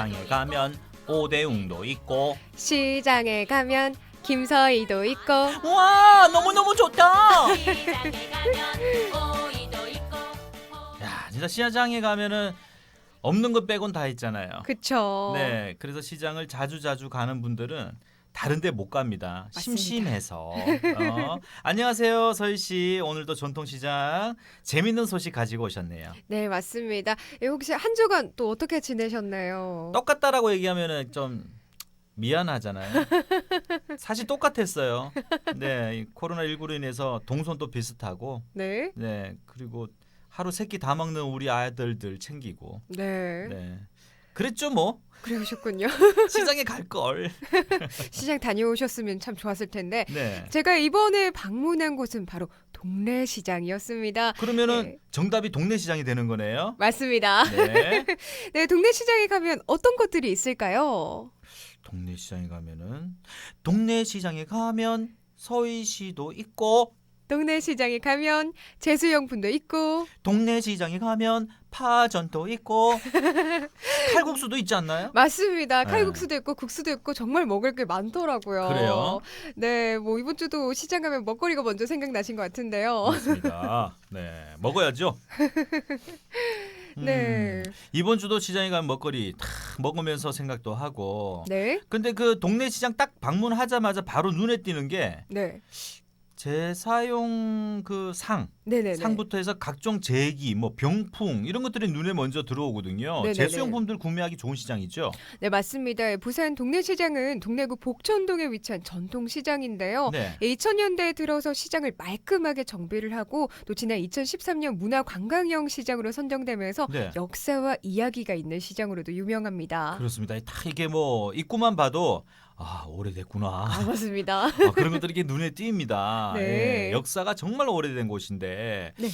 시장에 가면 오대웅도 있고. 시장에 가면 김서희도 있고. 와, 너무너무 좋다. 야, 진짜 시장에 가면은 없는 것 빼곤 다 있잖아요. 그쵸. 네, 그래서 시장을 자주 가는 분들은 다른데 못 갑니다. 맞습니다. 심심해서. 안녕하세요, 서희 씨. 오늘도 전통시장 재밌는 소식 가지고 오셨네요. 네, 맞습니다. 혹시 한 주간 또 어떻게 지내셨나요? 똑같다라고 얘기하면은 좀 미안하잖아요. 사실 똑같았어요. 네, 이 코로나19로 인해서 동선도 비슷하고, 네. 네, 그리고 하루 세 끼 다 먹는 우리 아들들 챙기고, 네. 네, 그랬죠 뭐. 그러셨군요. 시장에 갈 걸. 시장 다녀오셨으면 참 좋았을 텐데. 네. 제가 이번에 방문한 곳은 바로 동네 시장이었습니다. 그러면은 네. 정답이 동네 시장이 되는 거네요. 맞습니다. 네. 네, 동네 시장에 가면 어떤 것들이 있을까요? 동네 시장에 가면 서희 씨도 있고, 동네 시장에 가면 제수용품도 있고. 동네 시장에 가면 파전도 있고, 칼국수도 있지 않나요? 맞습니다. 네. 칼국수도 있고 국수도 있고 정말 먹을 게 많더라고요. 그래요? 네, 뭐 이번 주도 시장 가면 먹거리가 먼저 생각나신 것 같은데요. 맞습니다. 네, 먹어야죠. 네. 이번 주도 시장에 가면 먹거리 다 먹으면서 생각도 하고. 네. 근데 그 동네 시장 딱 방문하자마자 바로 눈에 띄는 게 네. 재사용 그 네네네. 상부터 해서 각종 제기, 뭐 병풍 이런 것들이 눈에 먼저 들어오거든요. 네네네. 제수용품들 구매하기 좋은 시장이죠. 네, 맞습니다. 부산 동네 시장은 동래구 복천동에 위치한 전통 시장인데요. 네. 2000년대에 들어서 시장을 말끔하게 정비를 하고 또 지난 2013년 문화관광형 시장으로 선정되면서 네. 역사와 이야기가 있는 시장으로도 유명합니다. 그렇습니다. 다 이게 뭐 입구만 봐도 오래됐구나. 아, 맞습니다. 그런 것들이 이렇게 눈에 띄입니다. 네. 예, 역사가 정말 오래된 곳인데 네.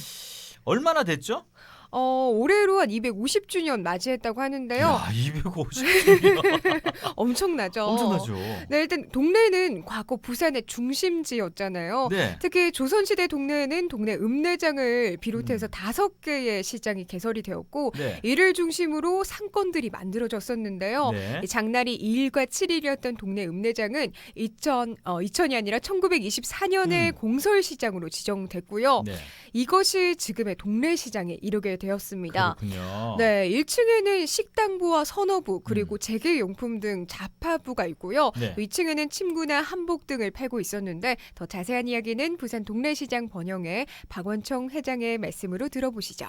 얼마나 됐죠? 올해로 한 250주년 맞이했다고 하는데요. 야, 250주년. 엄청나죠. 엄청나죠. 네, 일단 동래는 과거 부산의 중심지였잖아요. 네. 특히 조선시대 동래에는 동래 읍내장을 비롯해서 5개의 시장이 개설이 되었고 네. 이를 중심으로 상권들이 만들어졌었는데요. 네. 이 장날이 2일과 7일이었던 동래 읍내장은 2000이 아니라 1924년에 공설시장으로 지정됐고요. 네. 이것이 지금의 동래시장에 이르게 되었습니다. 그렇군요. 네, 1층에는 식당부와 선어부 그리고 재개용품 등 잡화부가 있고요. 네. 2층에는 침구나 한복 등을 팔고 있었는데 더 자세한 이야기는 부산 동래시장 번영의 박원청 회장의 말씀으로 들어보시죠.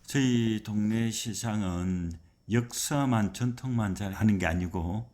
저희 동네 시장은 역사만 전통만 잘 하는 게 아니고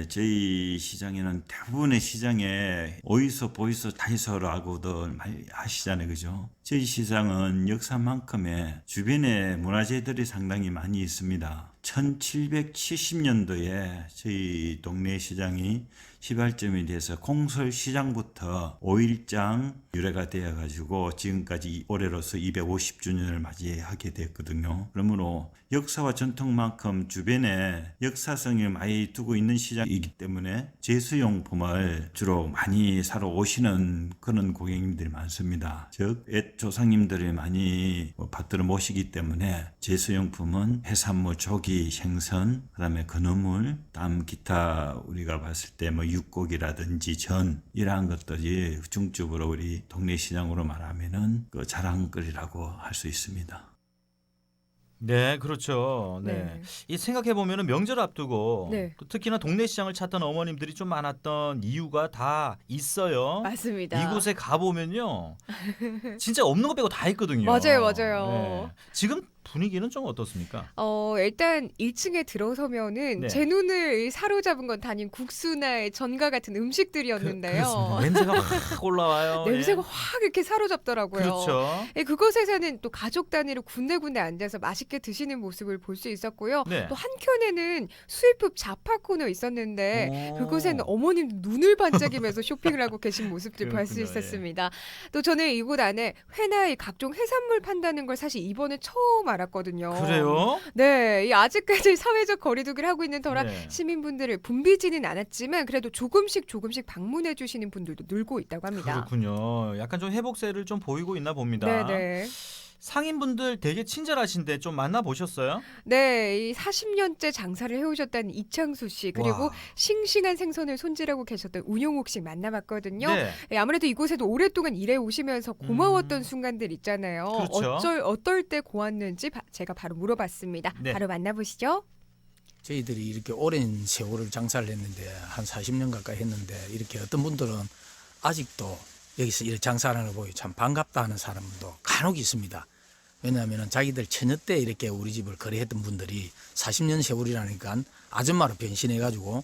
저희 시장에는 대부분의 시장에 어디서 보이서 다이소라고도 많이 하시잖아요. 그죠? 저희 시장은 역사만큼의 주변에 문화재들이 상당히 많이 있습니다. 1770년도에 저희 동네 시장이 시발점이 돼서 공설시장부터 5일장 유래가 되어가지고 지금까지 올해로서 250주년을 맞이하게 됐거든요. 그러므로 역사와 전통만큼 주변에 역사성을 많이 두고 있는 시장이기 때문에 제수용품을 주로 많이 사러 오시는 그런 고객님들이 많습니다. 즉 옛 조상님들이 많이 받들어 모시기 때문에 제수용품은 해산물, 조기, 생선, 그다음에 건어물, 다음 기타 우리가 봤을 때 뭐 육고기라든지 전 이러한 것들이 중점으로 우리 동네 시장으로 말하면은 그 자랑거리라고 할 수 있습니다. 네, 그렇죠. 네. 네. 이 생각해 보면은 명절 앞두고 네. 또 특히나 동네 시장을 찾던 어머님들이 좀 많았던 이유가 다 있어요. 맞습니다. 이곳에 가 보면요, 진짜 없는 것 빼고 다 있거든요. 맞아요, 맞아요. 네. 지금 분위기는 좀 어떻습니까? 일단 1층에 들어서면은 네. 제 눈을 사로잡은 건 단연 국수나 전과 같은 음식들이었는데요. 그렇습니다. 냄새가 확 올라와요. 냄새가 예. 확 이렇게 사로잡더라고요. 그렇죠. 예, 그곳에서는 또 가족 단위로 군데군데 앉아서 맛있게 드시는 모습을 볼 수 있었고요. 네. 또 한켠에는 수입품 잡화 코너 있었는데 오. 그곳에는 어머님 눈을 반짝이면서 쇼핑을 하고 계신 모습들 볼 수 그렇군요. 있었습니다. 또 저는 이곳 안에 회나 이 각종 해산물 판다는 걸 사실 이번에 처음 알았거든요. 그래요? 네, 이 아직까지 사회적 거리두기를 하고 있는 터라 네. 시민분들을 붐비지는 않았지만 그래도 조금씩 방문해 주시는 분들도 늘고 있다고 합니다. 그렇군요. 약간 좀 회복세를 좀 보이고 있나 봅니다. 네네. 상인분들 되게 친절하신데 좀 만나보셨어요? 네, 이 40년째 장사를 해오셨다는 이창수 씨 그리고 와. 싱싱한 생선을 손질하고 계셨던 운용옥 씨 만나봤거든요. 네. 예, 아무래도 이곳에도 오랫동안 일해 오시면서 고마웠던 순간들 있잖아요. 그렇죠. 어떨 때 고왔는지 제가 바로 물어봤습니다. 네. 바로 만나보시죠. 저희들이 이렇게 오랜 세월을 장사를 했는데 한 40년 가까이 했는데 이렇게 어떤 분들은 아직도 여기서 이렇게 장사하는 걸 보고 참 반갑다 하는 사람도 간혹 있습니다. 왜냐하면 자기들 처녀 때 이렇게 우리 집을 거래했던 분들이 40년 세월이라니까 아줌마로 변신해가지고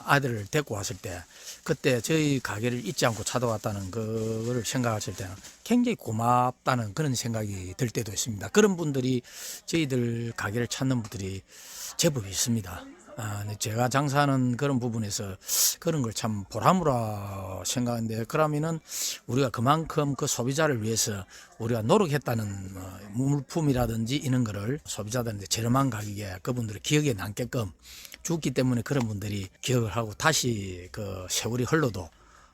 아들을 데리고 왔을 때 그때 저희 가게를 잊지 않고 찾아왔다는 거를 생각했을 때는 굉장히 고맙다는 그런 생각이 들 때도 있습니다. 그런 분들이 저희들 가게를 찾는 분들이 제법 있습니다. 근데 제가 장사하는 그런 부분에서 그런 걸 참 보람으로 생각하는데 그러면은 우리가 그만큼 그 소비자를 위해서 우리가 노력했다는 물품이라든지 이런 거를 소비자들한테 저렴한 가격에 그분들의 기억에 남게끔 주기 때문에 그런 분들이 기억을 하고 다시 그 세월이 흘러도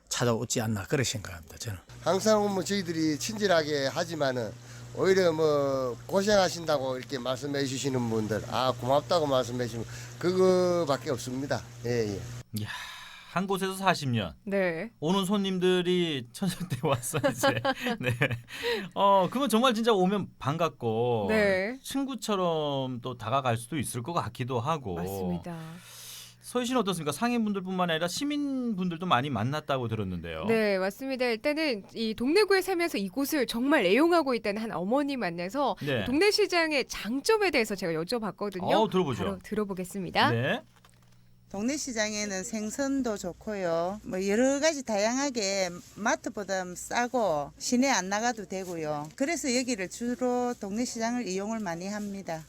찾아오지 않나 그렇게 생각합니다. 저는. 항상 뭐 저희들이 친절하게 하지만은 오히려 뭐 고생하신다고 이렇게 말씀해 주시는 분들 고맙다고 말씀해 주시면 그거밖에 없습니다. 예. 이야, 한 곳에서 40년. 네. 오는 손님들이 천천히 왔어 이제. 네. 그러면 정말 진짜 오면 반갑고 네. 친구처럼 또 다가갈 수도 있을 것 같기도 하고. 맞습니다. 서희 씨는 어떻습니까? 상인분들뿐만 아니라 시민분들도 많이 만났다고 들었는데요. 네, 맞습니다. 일단은 이 동래구에 살면서 이곳을 정말 애용하고 있다는 한 어머니 만나서 네. 동래 시장의 장점에 대해서 제가 여쭤봤거든요. 들어보죠. 바로 들어보겠습니다. 네. 동네 시장에는 생선도 좋고요. 뭐 여러 가지 다양하게 마트보다 싸고 시내 안 나가도 되고요. 그래서 여기를 주로 동네 시장을 이용을 많이 합니다.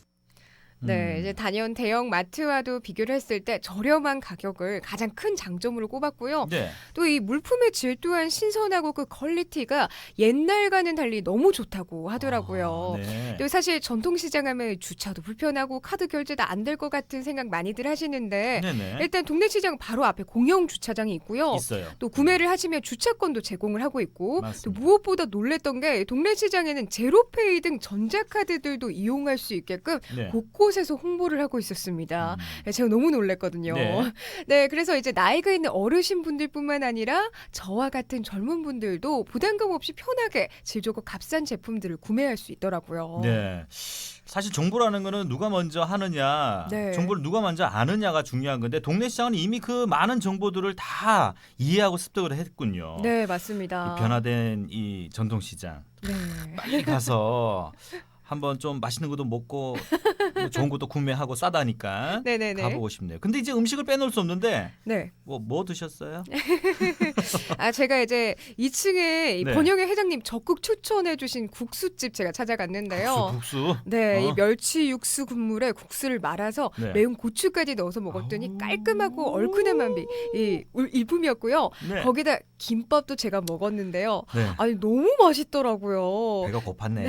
네, 이제 단연 대형 마트와도 비교를 했을 때 저렴한 가격을 가장 큰 장점으로 꼽았고요. 네. 또 이 물품의 질 또한 신선하고 그 퀄리티가 옛날과는 달리 너무 좋다고 하더라고요. 네. 또 사실 전통시장 하면 주차도 불편하고 카드 결제도 안 될 것 같은 생각 많이들 하시는데 네네. 일단 동네시장 바로 앞에 공영 주차장이 있고요. 있어요. 또 구매를 하시면 주차권도 제공을 하고 있고 또 맞습니다. 무엇보다 놀랬던 게 동네시장에는 제로페이 등 전자카드들도 이용할 수 있게끔 네. 곳곳에서 홍보를 하고 있었습니다. 음. 제가 너무 놀랬거든요. 네. 네, 그래서 이제 나이가 있는 어르신분들뿐만 아니라 저와 같은 젊은 분들도 부담감 없이 편하게 질 좋고 값싼 제품들을 구매할 수 있더라고요. 네. 사실 정보라는 거는 누가 먼저 하느냐, 네. 정보를 누가 먼저 아느냐가 중요한 건데 동네 시장은 이미 그 많은 정보들을 다 이해하고 습득을 했군요. 네, 맞습니다. 이 변화된 이 전통 시장 네. 빨리 가서 한번 좀 맛있는 것도 먹고 뭐 좋은 것도 구매하고 싸다니까 네네네. 가보고 싶네요. 근데 이제 음식을 빼놓을 수 없는데 네. 뭐 드셨어요? 제가 이제 2층에 이 네. 번영의 회장님 적극 추천해주신 국수집 제가 찾아갔는데요. 국수. 네, 이 어. 멸치 육수 국물에 국수를 말아서 네. 매운 고추까지 넣어서 먹었더니 아우. 깔끔하고 얼큰한 맛이 일품이었고요. 네. 거기다 김밥도 제가 먹었는데요. 네. 아니 너무 맛있더라고요. 배가 고팠네.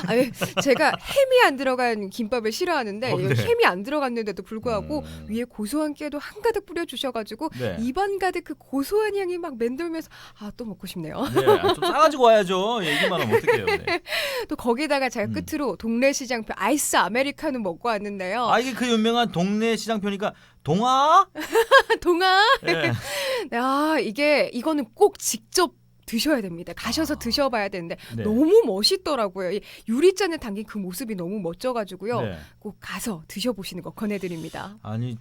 아니 제가 햄이 안 들어간 김밥을 싫어하는데 네. 햄이 안 들어갔는데도 불구하고 음. 위에 고소한 깨도 한가득 뿌려주셔가지고 네. 입안 가득 그 고소한 향이 막 맴돌면서 또 먹고 싶네요. 네, 좀 싸가지고 와야죠. 얘기만 하면 어떡해요. 네. 또 거기다가 제가 끝으로 동네 시장표 아이스 아메리카노 먹고 왔는데요. 아 이게 그 유명한 동네 시장표니까 동아? 동아. 네. 이거는 꼭 직접 드셔야 됩니다. 가셔서 드셔봐야 되는데 네. 너무 멋있더라고요. 이 유리잔에 담긴 그 모습이 너무 멋져가지고요. 네. 꼭 가서 드셔보시는 거 권해드립니다. 아니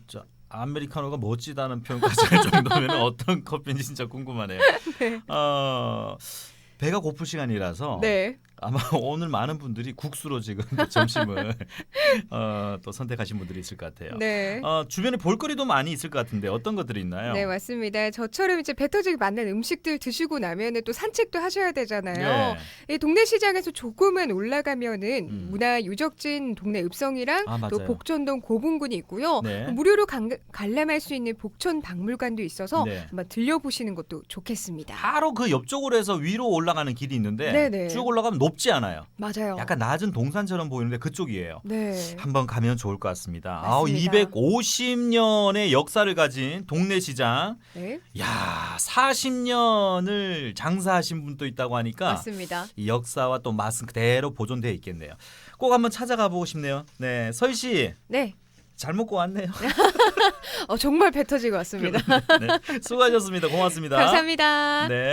아메리카노가 멋지다는 표현까지 할 정도면 어떤 커피인지 진짜 궁금하네요. 네. 배가 고플 시간이라서 네. 아마 오늘 많은 분들이 국수로 지금 점심을 또 선택하신 분들이 있을 것 같아요. 네. 주변에 볼거리도 많이 있을 것 같은데 어떤 것들이 있나요? 네, 맞습니다. 저처럼 이제 배 터지게 만난 음식들 드시고 나면은 또 산책도 하셔야 되잖아요. 네. 이 동네 시장에서 조금만 올라가면은 음. 문화 유적진 동네 읍성이랑 또 맞아요. 복전동 고분군이 있고요. 네. 무료로 관람할 수 있는 복천 박물관도 있어서 네. 한번 들려보시는 것도 좋겠습니다. 바로 그 옆쪽으로 해서 위로 올라가는 길이 있는데 네네. 쭉 올라가면 높지 않아요. 맞아요. 약간 낮은 동산처럼 보이는데 그쪽이에요. 네. 한번 가면 좋을 것 같습니다. 맞습니다. 250년의 역사를 가진 동네 시장. 네. 야, 40년을 장사하신 분도 있다고 하니까 맞습니다. 이 역사와 또 맛은 그대로 보존되어 있겠네요. 꼭 한번 찾아가 보고 싶네요. 네, 서희 씨. 네. 잘 먹고 왔네요. 정말 배 터지고 왔습니다. 네, 수고하셨습니다. 고맙습니다. 감사합니다. 네.